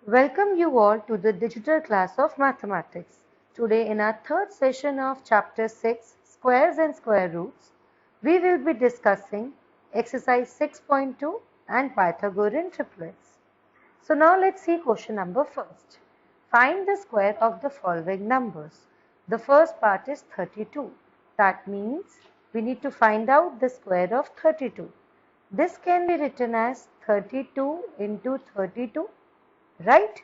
Welcome you all to the digital class of mathematics. Today in our third session of chapter 6, squares and square roots, we will be discussing exercise 6.2 and Pythagorean triplets. So now let's see question number first. Find the square of the following numbers. The first part is 32. That means we need to find out the square of 32. This can be written as 32 into 32. Right?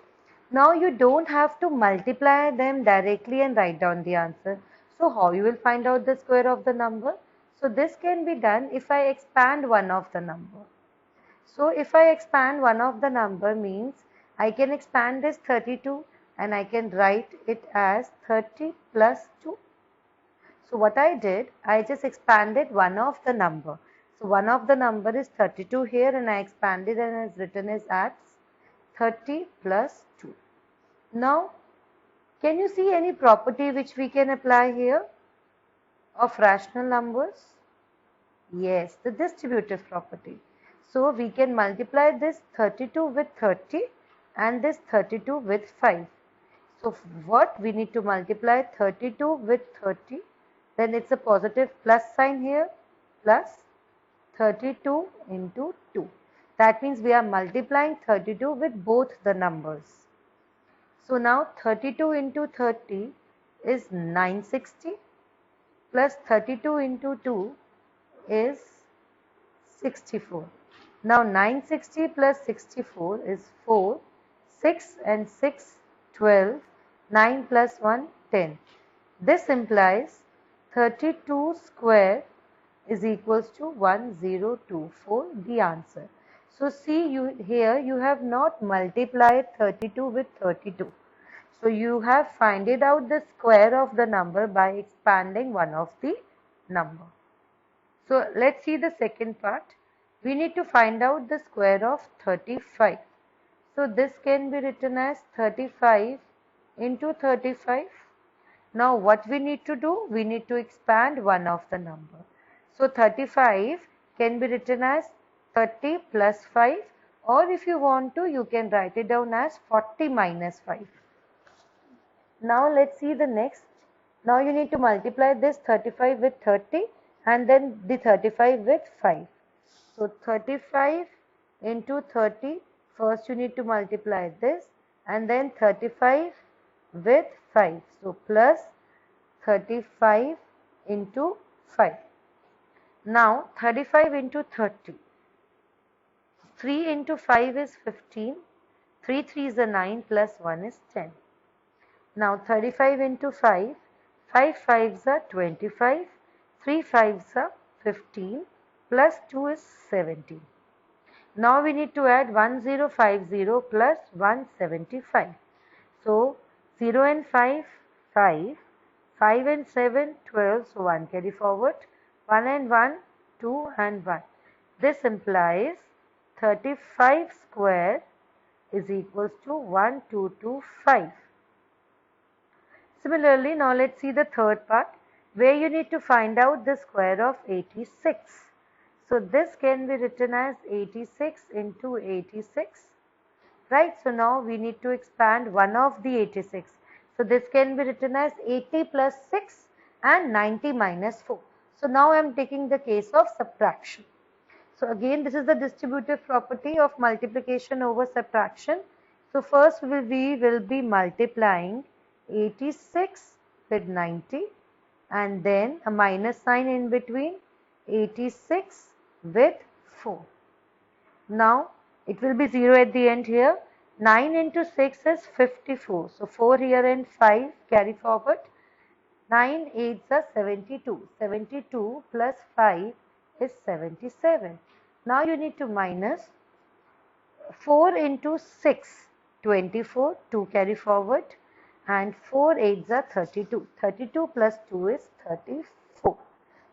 Now you don't have to multiply them directly and write down the answer. So how you will find out the square of the number? So this can be done if I expand one of the number. So if I expand one of the number means I can expand this 32 and I can write it as 30 plus 2. So what I did, I just expanded one of the number. So one of the number is 32 here and I expanded and it's written as 30 plus 2. Now, can you see any property which we can apply here of rational numbers? Yes, the distributive property. So, we can multiply this 32 with 30 and this 32 with 5. So, what we need to multiply 32 with 30, then it's a positive plus sign here, plus 32 into 2. That means we are multiplying 32 with both the numbers. So now 32 into 30 is 960 plus 32 into 2 is 64. Now 960 plus 64 is 4, 6 and 6, 12, 9 plus 1, 10. This implies 32 square is equals to 1024, the answer. So see, here you have not multiplied 32 with 32. So you have find it out the square of the number by expanding one of the number. So let's see the second part. We need to find out the square of 35. So this can be written as 35 into 35. Now what we need to do? We need to expand one of the number. So 35 can be written as 30 plus 5, or if you want to, you can write it down as 40 minus 5. Now let's see the next. Now you need to multiply this 35 with 30 and then the 35 with 5. So 35 into 30, first you need to multiply this and then 35 with 5. So plus 35 into 5. Now 35 into 30. 3 into 5 is 15. 3 3s are 9 plus 1 is 10. Now 35 into 5. 5 5s are 25. 3 5s are 15 plus 2 is 17. Now we need to add 1050 plus 175. So 0 and 5, 5. 5 and 7, 12. So 1 carry forward. 1 and 1, 2 and 1. This implies 35 square is equals to 1225. Similarly, now let's see the third part where you need to find out the square of 86. So this can be written as 86 into 86. Right, so now we need to expand one of the 86. So this can be written as 80 plus 6 and 90 minus 4. So now I am taking the case of subtraction. So again, this is the distributive property of multiplication over subtraction. So first we will be multiplying 86 with 90 and then a minus sign in between, 86 with 4. Now it will be 0 at the end here. 9 into 6 is 54. So 4 here and 5 carry forward. 9 8s are 72. 72 plus 5 is 77. Now you need to minus 4 into 6, 24, 2 carry forward, and 4 8s are 32. 32 plus 2 is 34.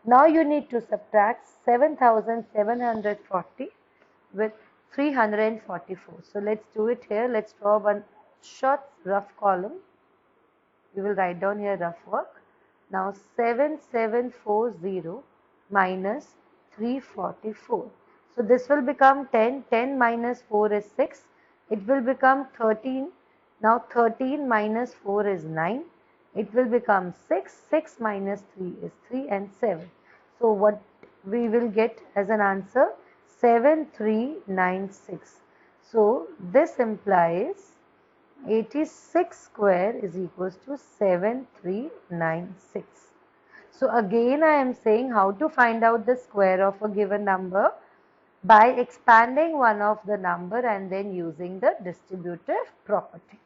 Now you need to subtract 7740 with 344. So let's do it here. Let's draw one short rough column. We will write down here rough work. Now 7740 minus 344. So this will become 10. 10 minus 4 is 6. it will become 13. Now 13 minus 4 is 9. It will become 6. 6 minus 3 is 3 and 7. So what we will get as an answer? 7396. So this implies 86 square is equals to 7396. So again I am saying how to find out the square of a given number by expanding one of the number and then using the distributive property.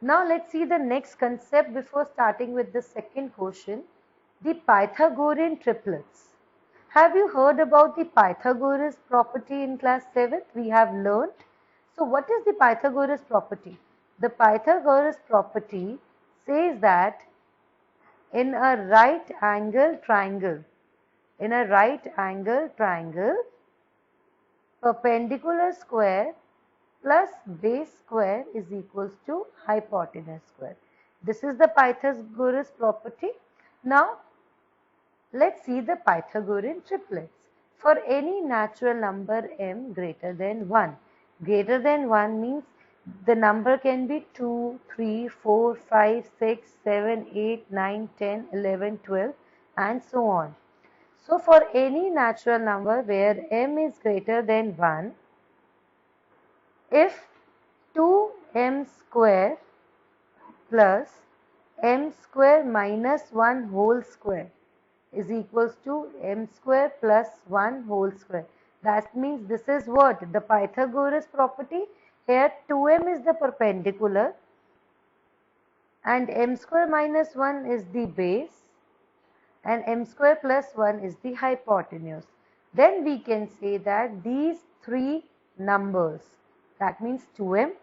Now let's see the next concept before starting with the second question, the Pythagorean triplets. Have you heard about the Pythagoras property in class 7th? We have learnt. So what is the Pythagoras property? The Pythagoras property says that in a right angle triangle, perpendicular square plus base square is equals to hypotenuse square. This is the Pythagoras property. Now let's see the Pythagorean triplets. For any natural number m greater than 1. Greater than 1 means the number can be 2, 3, 4, 5, 6, 7, 8, 9, 10, 11, 12 and so on. So for any natural number where m is greater than 1, if 2m square plus m square minus 1 whole square is equals to m square plus 1 whole square. That means this is what? The Pythagoras property. Here 2m is the perpendicular and m square minus 1 is the base and m square plus 1 is the hypotenuse. Then we can say that these three numbers, that means 2m,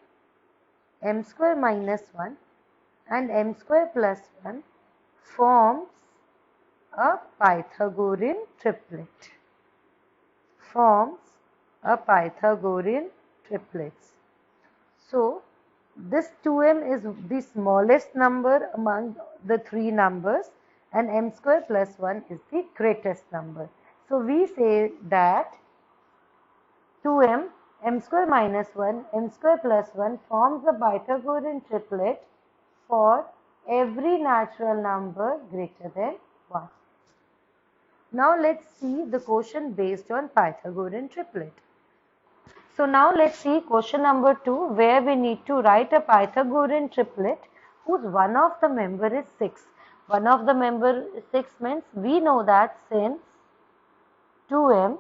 m square minus 1 and m square plus 1 forms a Pythagorean triplet. So this 2m is the smallest number among the three numbers and m square plus 1 is the greatest number. So we say that 2m, m square minus 1, m square plus 1 forms the Pythagorean triplet for every natural number greater than 1. Now let's see the question based on Pythagorean triplet. So now let's see question number 2, where we need to write a Pythagorean triplet whose one of the member is 6. One of the member is 6 means we know that since 2m,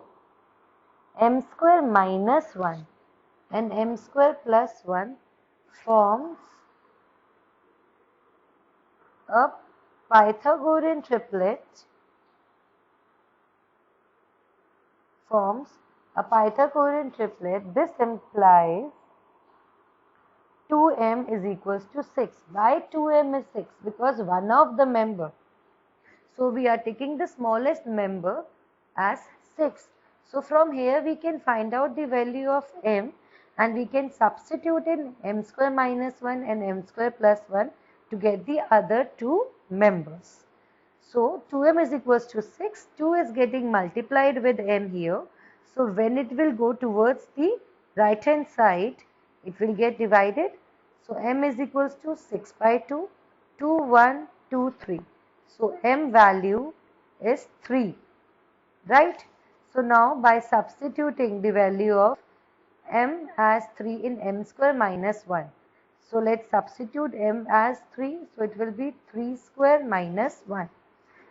m square minus 1 and m square plus 1 forms a Pythagorean triplet, this implies 2m is equals to 6. Why 2m is 6? Because one of the member. So we are taking the smallest member as 6. So from here we can find out the value of m and we can substitute in m square minus 1 and m square plus 1 to get the other two members. So 2m is equals to 6. 2 is getting multiplied with m here. So when it will go towards the right hand side, it will get divided. So m is equals to 6 by 2, 2, 1, 2, 3. So m value is 3, right? So now by substituting the value of m as 3 in m square minus 1. So let's substitute m as 3. So it will be 3 square minus 1.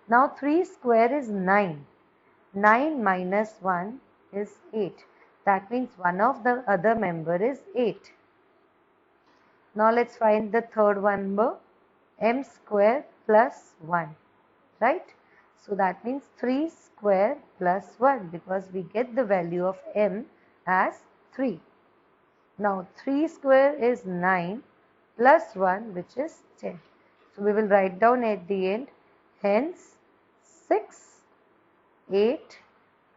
Now 3 square is 9. 9 minus 1 is 8. That means one of the other member is 8. Now let's find the third number, m square plus 1, right? So that means 3 square plus 1 because we get the value of m as 3. Now 3 square is 9 plus 1 which is 10. So we will write down at the end, hence 6, 8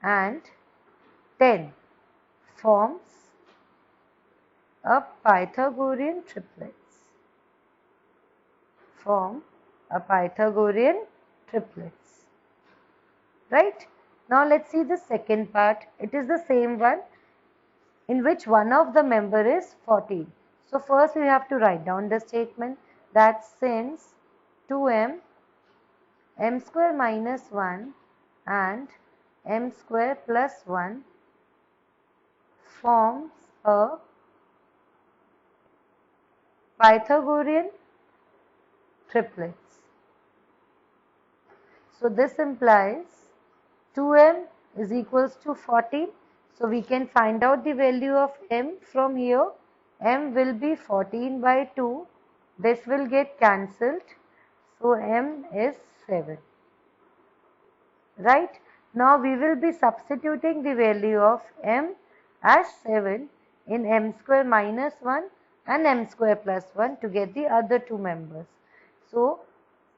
and 10 forms a Pythagorean triplets. Right? Now let's see the second part. It is the same one. in which one of the member is 14. So first we have to write down the statement that since 2m, m square minus 1 and m square plus 1 forms a Pythagorean triplets. So this implies 2m is equals to 14. So we can find out the value of m from here. M will be 14 by 2. This will get cancelled. So m is 7. Right? Now we will be substituting the value of m as 7 in m square minus 1 and m square plus 1 to get the other two members. So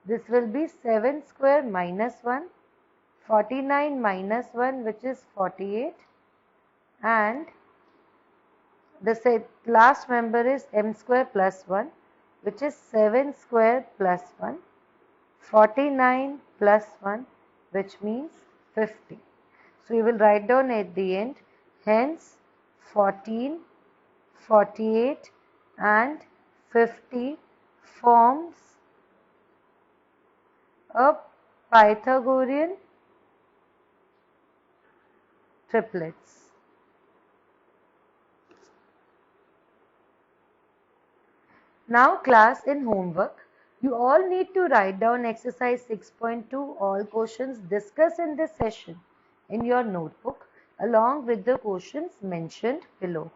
this will be 7 square minus 1, 49 minus 1 which is 48, and the last member is m square plus 1 which is 7 square plus 1, 49 plus 1 which means 50. So you will write down at the end, hence 14, 48 and 50 forms a Pythagorean triplets. Now class, in homework, you all need to write down exercise 6.2 all questions discussed in this session in your notebook along with the questions mentioned below.